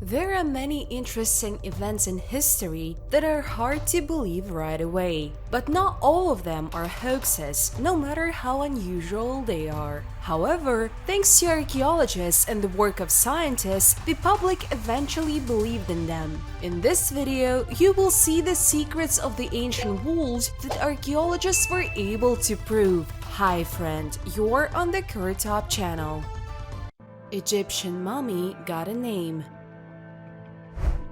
There are many interesting events in history that are hard to believe right away, but not all of them are hoaxes, no matter how unusual they are. However, thanks to archaeologists and the work of scientists, the public eventually believed in them. In this video, you will see the secrets of the ancient wolves that archaeologists were able to prove. Hi friend, you're on the KirTop channel. Egyptian mummy got a name.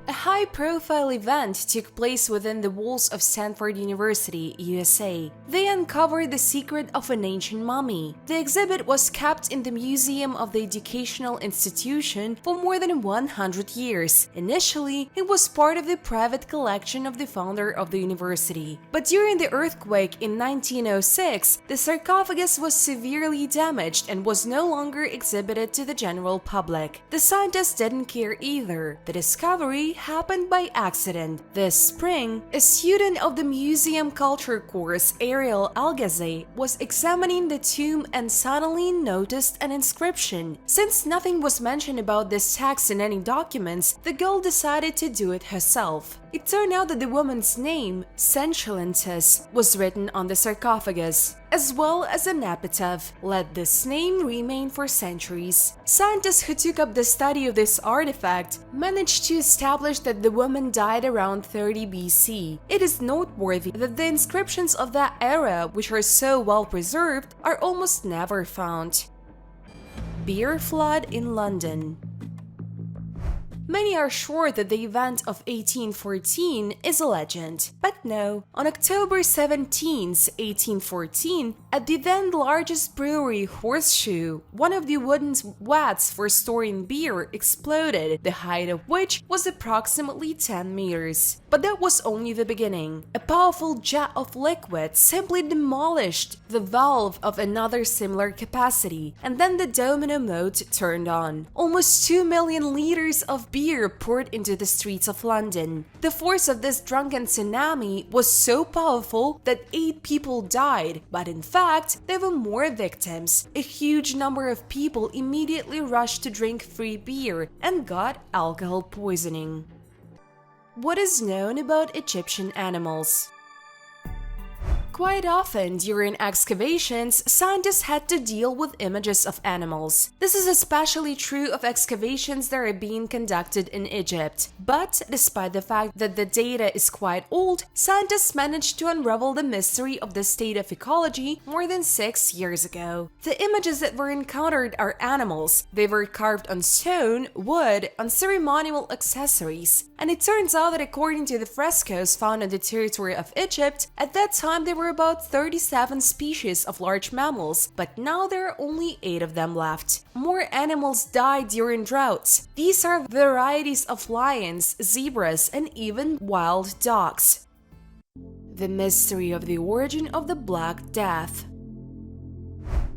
A high-profile event took place within the walls of Stanford University, USA. They uncovered the secret of an ancient mummy. The exhibit was kept in the museum of the educational institution for more than 100 years. Initially, it was part of the private collection of the founder of the university. But during the earthquake in 1906, the sarcophagus was severely damaged and was no longer exhibited to the general public. The scientists didn't care either. The discovery happened by accident. This spring, a student of the museum culture course, Ariel Algaze, was examining the tomb and suddenly noticed an inscription. Since nothing was mentioned about this text in any documents, the girl decided to do it herself. It turned out that the woman's name, Sensulentus, was written on the sarcophagus, as well as an epitaph. Let this name remain for centuries. Scientists who took up the study of this artifact managed to establish that the woman died around 30 BC. It is noteworthy that the inscriptions of that era, which are so well preserved, are almost never found. Beer flood in London. Many are sure that the event of 1814 is a legend, but no. On October 17, 1814, at the then largest brewery, Horseshoe, one of the wooden vats for storing beer exploded, the height of which was approximately 10 meters. But that was only the beginning. A powerful jet of liquid simply demolished the valve of another similar capacity, and then the domino mode turned on. Almost 2 million liters of beer poured into the streets of London. The force of this drunken tsunami was so powerful that 8 people died, but in fact, there were more victims. A huge number of people immediately rushed to drink free beer and got alcohol poisoning. What is known about Egyptian animals? Quite often, during excavations, scientists had to deal with images of animals. This is especially true of excavations that are being conducted in Egypt. But, despite the fact that the data is quite old, scientists managed to unravel the mystery of the state of ecology more than 6 years ago. The images that were encountered are animals. They were carved on stone, wood, on ceremonial accessories. And it turns out that according to the frescoes found on the territory of Egypt, at that time there were about 37 species of large mammals, but now there are only 8 of them left. More animals died during droughts. These are varieties of lions, zebras, and even wild dogs. The mystery of the origin of the Black Death.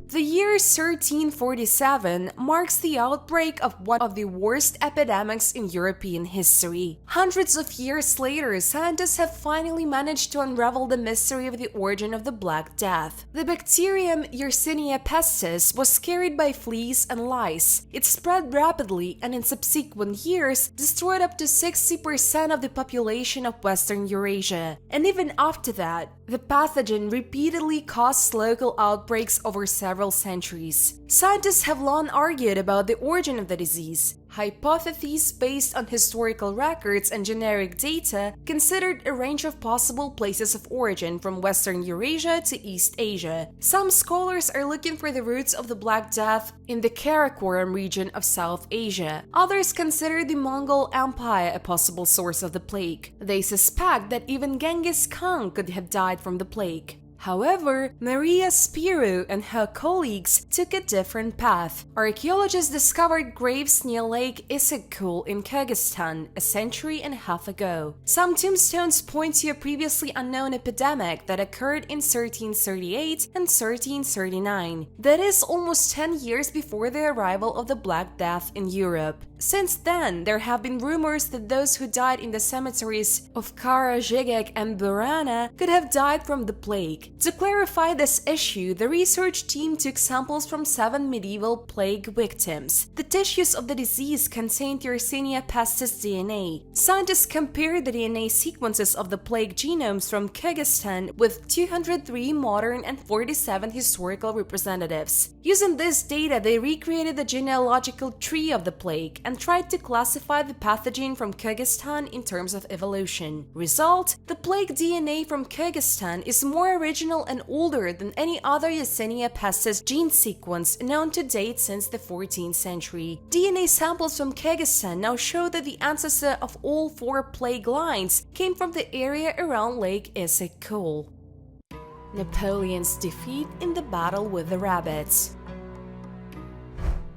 The year 1347 marks the outbreak of one of the worst epidemics in European history. Hundreds of years later, scientists have finally managed to unravel the mystery of the origin of the Black Death. The bacterium Yersinia pestis was carried by fleas and lice. It spread rapidly and in subsequent years destroyed up to 60% of the population of Western Eurasia. And even after that, the pathogen repeatedly caused local outbreaks over several centuries. Scientists have long argued about the origin of the disease. Hypotheses based on historical records and generic data considered a range of possible places of origin from Western Eurasia to East Asia. Some scholars are looking for the roots of the Black Death in the Karakoram region of South Asia. Others consider the Mongol Empire a possible source of the plague. They suspect that even Genghis Khan could have died from the plague. However, Maria Spiro and her colleagues took a different path. Archaeologists discovered graves near Lake Issyk-Kul in Kyrgyzstan a century and a half ago. Some tombstones point to a previously unknown epidemic that occurred in 1338 and 1339. That is almost 10 years before the arrival of the Black Death in Europe. Since then, there have been rumors that those who died in the cemeteries of Kara, and Burana could have died from the plague. To clarify this issue, the research team took samples from 7 medieval plague victims. The tissues of the disease contained Yersinia pestis DNA. Scientists compared the DNA sequences of the plague genomes from Kyrgyzstan with 203 modern and 47 historical representatives. Using this data, they recreated the genealogical tree of the plague and tried to classify the pathogen from Kyrgyzstan in terms of evolution. Result: the plague DNA from Kyrgyzstan is more original and older than any other Yersinia pestis gene sequence known to date since the 14th century. DNA samples from Kyrgyzstan now show that the ancestor of all 4 plague lines came from the area around Lake Issyk-Kul. Napoleon's defeat in the battle with the rabbits.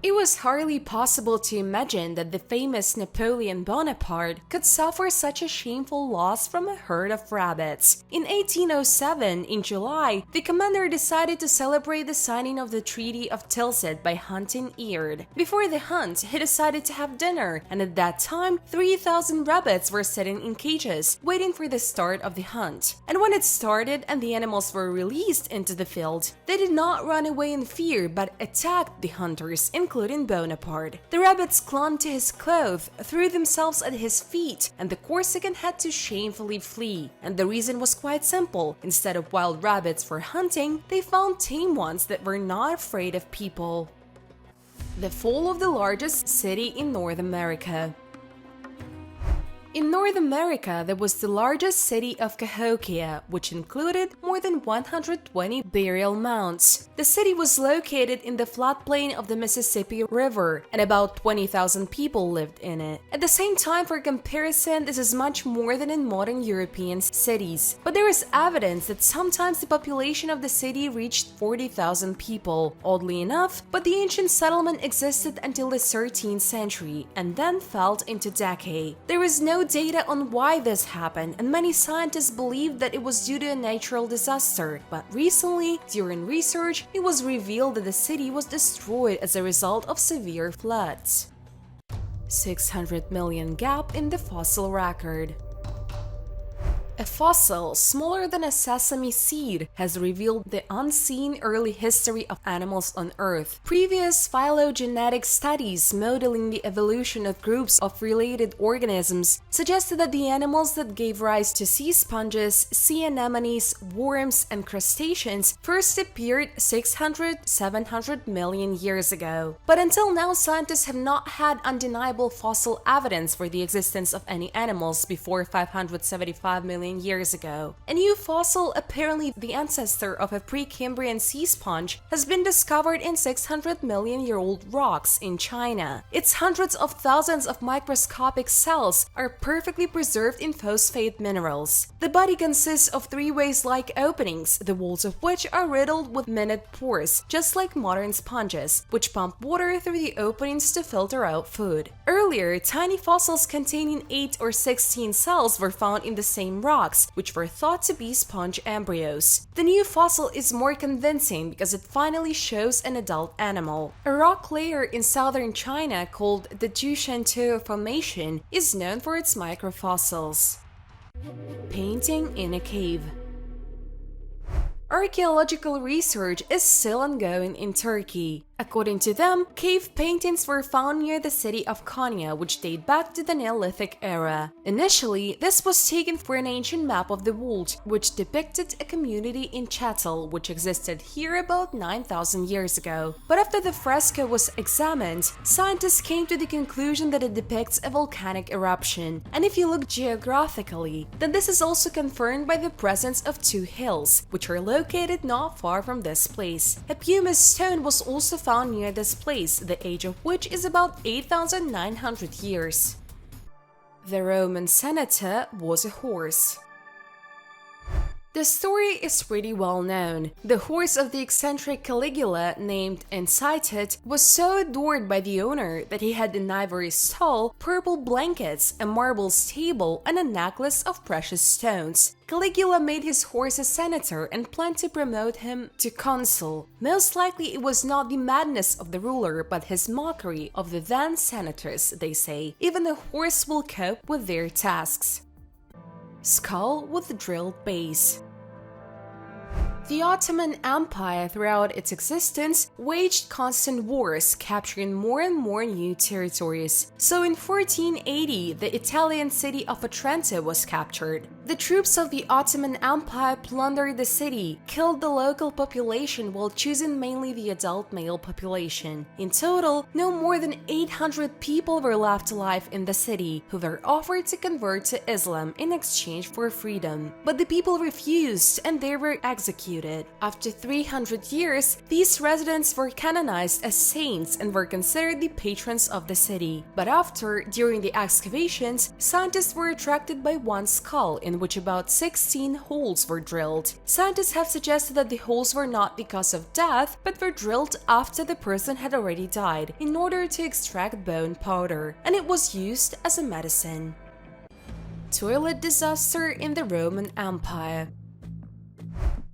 It was hardly possible to imagine that the famous Napoleon Bonaparte could suffer such a shameful loss from a herd of rabbits. In 1807, in July, the commander decided to celebrate the signing of the Treaty of Tilsit by hunting Eard. Before the hunt, he decided to have dinner, and at that time, 3,000 rabbits were sitting in cages, waiting for the start of the hunt. And when it started and the animals were released into the field, they did not run away in fear but attacked the hunters, including Bonaparte. The rabbits clung to his clothes, threw themselves at his feet, and the Corsican had to shamefully flee. And the reason was quite simple. Instead of wild rabbits for hunting, they found tame ones that were not afraid of people. The fall of the largest city in North America. In North America, there was the largest city of Cahokia, which included more than 120 burial mounds. The city was located in the floodplain of the Mississippi River, and about 20,000 people lived in it. At the same time, for comparison, this is much more than in modern European cities. But there is evidence that sometimes the population of the city reached 40,000 people. Oddly enough, but the ancient settlement existed until the 13th century, and then fell into decay. There is no data on why this happened, and many scientists believe that it was due to a natural disaster, but recently, during research, it was revealed that the city was destroyed as a result of severe floods. 600 million gap in the fossil record. A fossil smaller than a sesame seed has revealed the unseen early history of animals on Earth. Previous phylogenetic studies modeling the evolution of groups of related organisms suggested that the animals that gave rise to sea sponges, sea anemones, worms, and crustaceans first appeared 600–700 million years ago. But until now, scientists have not had undeniable fossil evidence for the existence of any animals before 575 million years ago. A new fossil, apparently the ancestor of a Precambrian sea sponge, has been discovered in 600-million-year-old rocks in China. Its hundreds of thousands of microscopic cells are perfectly preserved in phosphate minerals. The body consists of 3 vase-like openings, the walls of which are riddled with minute pores, just like modern sponges, which pump water through the openings to filter out food. Earlier, tiny fossils containing 8 or 16 cells were found in the same rocks, which were thought to be sponge embryos. The new fossil is more convincing because it finally shows an adult animal. A rock layer in southern China called the Jushantou Formation is known for its microfossils. Painting in a cave. Archaeological research is still ongoing in Turkey. According to them, cave paintings were found near the city of Konya, which date back to the Neolithic era. Initially, this was taken for an ancient map of the world, which depicted a community in Chattel, which existed here about 9,000 years ago. But after the fresco was examined, scientists came to the conclusion that it depicts a volcanic eruption. And if you look geographically, then this is also confirmed by the presence of 2 hills, which are located not far from this place. A pumice stone was also found near this place, the age of which is about 8,900 years. The Roman senator was a horse. The story is pretty well known. The horse of the eccentric Caligula, named and cited, was so adored by the owner that he had an ivory stall, purple blankets, a marble stable, and a necklace of precious stones. Caligula made his horse a senator and planned to promote him to consul. Most likely it was not the madness of the ruler, but his mockery of the then senators, they say. Even a horse will cope with their tasks. Skull with drilled base. The Ottoman Empire, throughout its existence, waged constant wars, capturing more and more new territories. So in 1480, the Italian city of Otranto was captured. The troops of the Ottoman Empire plundered the city, killed the local population while choosing mainly the adult male population. In total, no more than 800 people were left alive in the city, who were offered to convert to Islam in exchange for freedom. But the people refused and they were executed. After 300 years, these residents were canonized as saints and were considered the patrons of the city. But during the excavations, scientists were attracted by one skull in which about 16 holes were drilled. Scientists have suggested that the holes were not because of death, but were drilled after the person had already died in order to extract bone powder, and it was used as a medicine. Toilet disaster in the Roman Empire.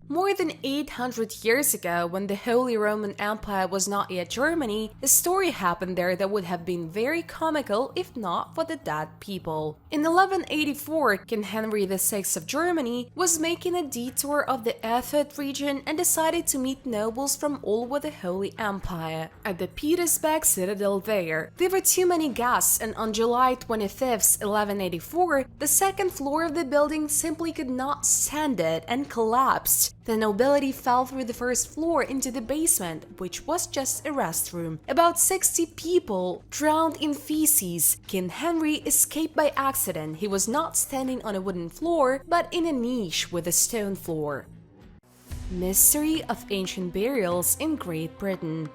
More than 800 years ago, when the Holy Roman Empire was not yet Germany, a story happened there that would have been very comical if not for the dead people. In 1184, King Henry VI of Germany was making a detour of the Erfurt region and decided to meet nobles from all over the Holy Empire. At the Petersburg citadel there were too many guests, and on July 25, 1184, the second floor of the building simply could not stand it and collapsed. The nobility fell through the first floor into the basement, which was just a restroom. About 60 people drowned in feces. King Henry escaped by accident. He was not standing on a wooden floor, but in a niche with a stone floor. Mystery of ancient burials in Great Britain.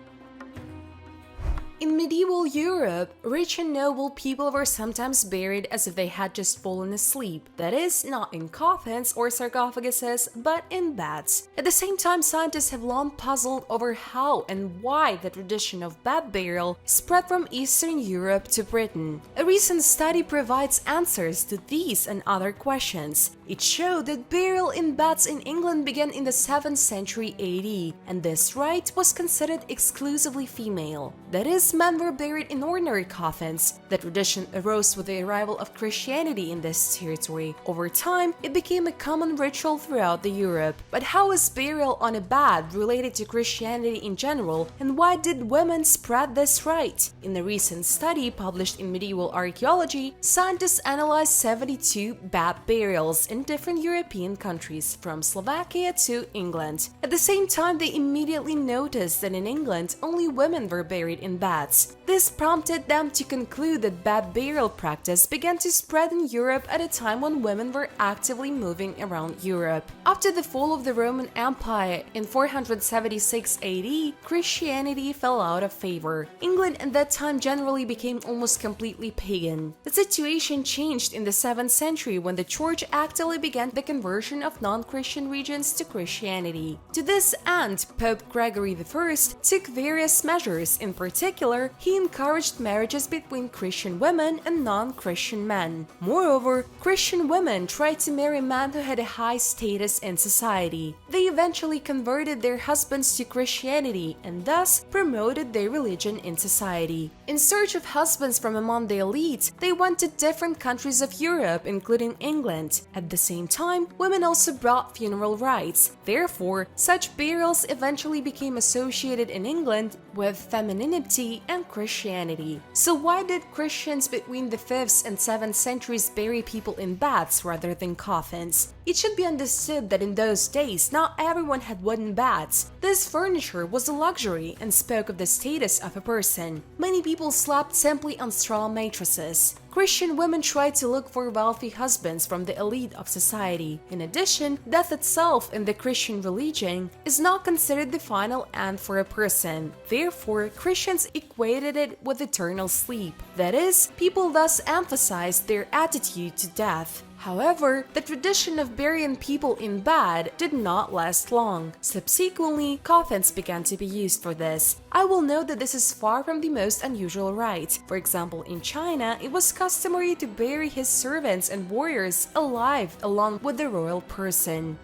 In medieval Europe, rich and noble people were sometimes buried as if they had just fallen asleep. That is, not in coffins or sarcophaguses, but in beds. At the same time, scientists have long puzzled over how and why the tradition of bed burial spread from Eastern Europe to Britain. A recent study provides answers to these and other questions. It showed that burial in beds in England began in the 7th century AD, and this rite was considered exclusively female. That is, men were buried in ordinary coffins. The tradition arose with the arrival of Christianity in this territory. Over time, it became a common ritual throughout Europe. But how is burial on a bed related to Christianity in general, and why did women spread this rite? In a recent study published in Medieval Archaeology, scientists analyzed 72 bed burials in different European countries, from Slovakia to England. At the same time, they immediately noticed that in England, only women were buried in beds. This prompted them to conclude that bed burial practice began to spread in Europe at a time when women were actively moving around Europe. After the fall of the Roman Empire in 476 AD, Christianity fell out of favor. England at that time generally became almost completely pagan. The situation changed in the 7th century when the Church actively began the conversion of non-Christian regions to Christianity. To this end, Pope Gregory I took various measures. In particular, he encouraged marriages between Christian women and non-Christian men. Moreover, Christian women tried to marry men who had a high status in society. They eventually converted their husbands to Christianity and thus promoted their religion in society. In search of husbands from among the elite, they went to different countries of Europe, including England. At the same time, women also brought funeral rites. Therefore, such burials eventually became associated in England with femininity and Christianity. So why did Christians between the 5th and 7th centuries bury people in beds rather than coffins? It should be understood that in those days, not everyone had wooden beds. This furniture was a luxury and spoke of the status of a person. Many people slept simply on straw mattresses. Christian women tried to look for wealthy husbands from the elite of society. In addition, death itself in the Christian religion is not considered the final end for a person. Therefore, Christians equated it with eternal sleep. That is, people thus emphasized their attitude to death. However, the tradition of burying people in bed did not last long. Subsequently, coffins began to be used for this. I will note that this is far from the most unusual rite. For example, in China, it was customary to bury his servants and warriors alive along with the royal person.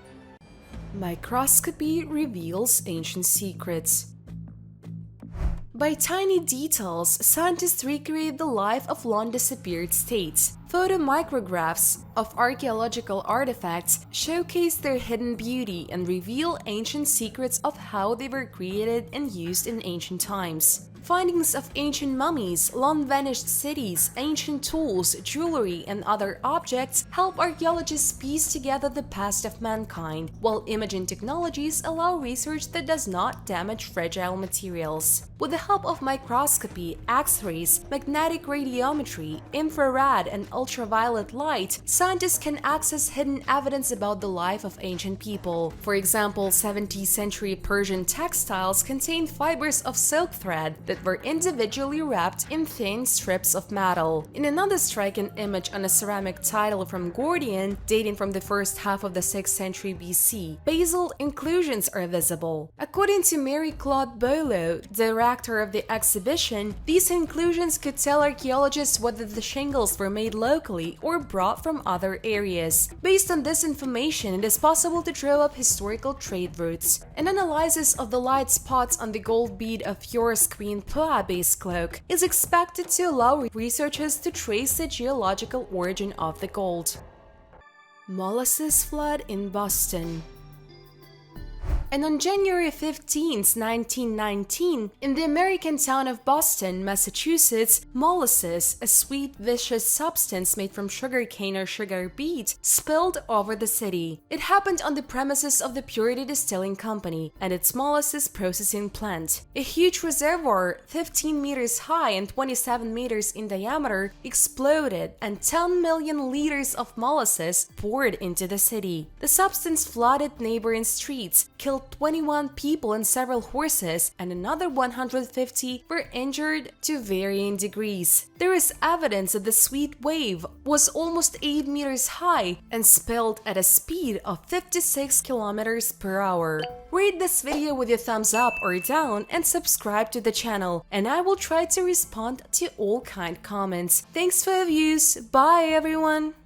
Microscopy reveals ancient secrets. By tiny details, scientists recreate the life of long-disappeared states. Photomicrographs of archaeological artifacts showcase their hidden beauty and reveal ancient secrets of how they were created and used in ancient times. Findings of ancient mummies, long-vanished cities, ancient tools, jewelry, and other objects help archaeologists piece together the past of mankind, while imaging technologies allow research that does not damage fragile materials. With the help of microscopy, X-rays, magnetic radiometry, infrared, and ultraviolet light, scientists can access hidden evidence about the life of ancient people. For example, 17th century Persian textiles contain fibers of silk thread that were individually wrapped in thin strips of metal. In another striking image on a ceramic title from Gordian, dating from the first half of the 6th century BC, basalt inclusions are visible. According to Marie-Claude Boileau, director of the exhibition, these inclusions could tell archaeologists whether the shingles were made locally or brought from other areas. Based on this information, it is possible to draw up historical trade routes. An analysis of the light spots on the gold bead of Yor's Queen Pua-based cloak is expected to allow researchers to trace the geological origin of the gold. Molasses flood in Boston. And on January 15, 1919, in the American town of Boston, Massachusetts, molasses, a sweet, viscous substance made from sugarcane or sugar beet, spilled over the city. It happened on the premises of the Purity Distilling Company and its molasses processing plant. A huge reservoir, 15 meters high and 27 meters in diameter, exploded, and 10 million liters of molasses poured into the city. The substance flooded neighboring streets, killed 21 people and several horses, and another 150 were injured to varying degrees. There is evidence that the sweet wave was almost 8 meters high and spilled at a speed of 56 kilometers per hour. Rate this video with your thumbs up or down and subscribe to the channel, and I will try to respond to all kind comments. Thanks for your views. Bye everyone!